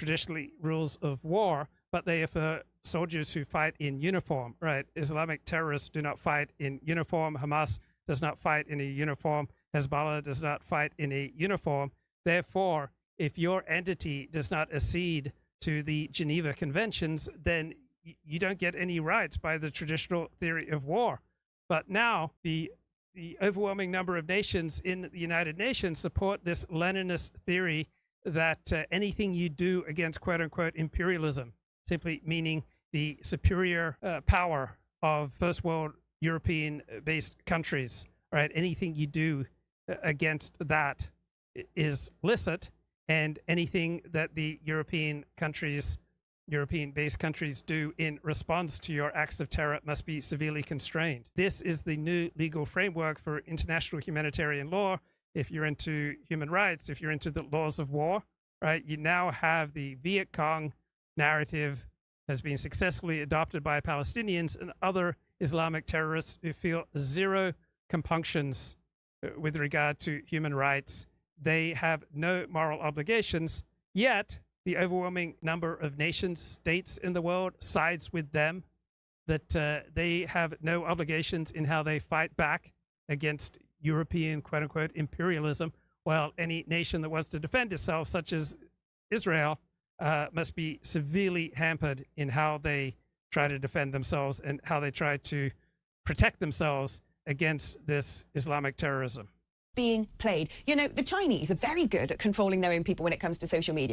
traditionally rules of war, but they are soldiers who fight in uniform, right? Islamic terrorists do not fight in uniform. Hamas does not fight in a uniform. Hezbollah does not fight in a uniform. Therefore, if your entity does not accede to the Geneva Conventions, then you don't get any rights by the traditional theory of war. But now the overwhelming number of nations in the United Nations support this Leninist theory that anything you do against quote-unquote imperialism, simply meaning the superior power of first world European-based countries, right? Anything you do against that is licit, and anything that the European-based countries do in response to your acts of terror must be severely constrained. This is the new legal framework for international humanitarian law. If you're into human rights, if you're into the laws of war, right, you now have the Viet Cong narrative has been successfully adopted by Palestinians and other Islamic terrorists who feel zero compunctions with regard to human rights. They have no moral obligations, yet the overwhelming number of nations, states in the world sides with them, that they have no obligations in how they fight back against European, quote-unquote, imperialism, while any nation that wants to defend itself, such as Israel, must be severely hampered in how they try to defend themselves and how they try to protect themselves against this Islamic terrorism. Being played. You know, the Chinese are very good at controlling their own people when it comes to social media.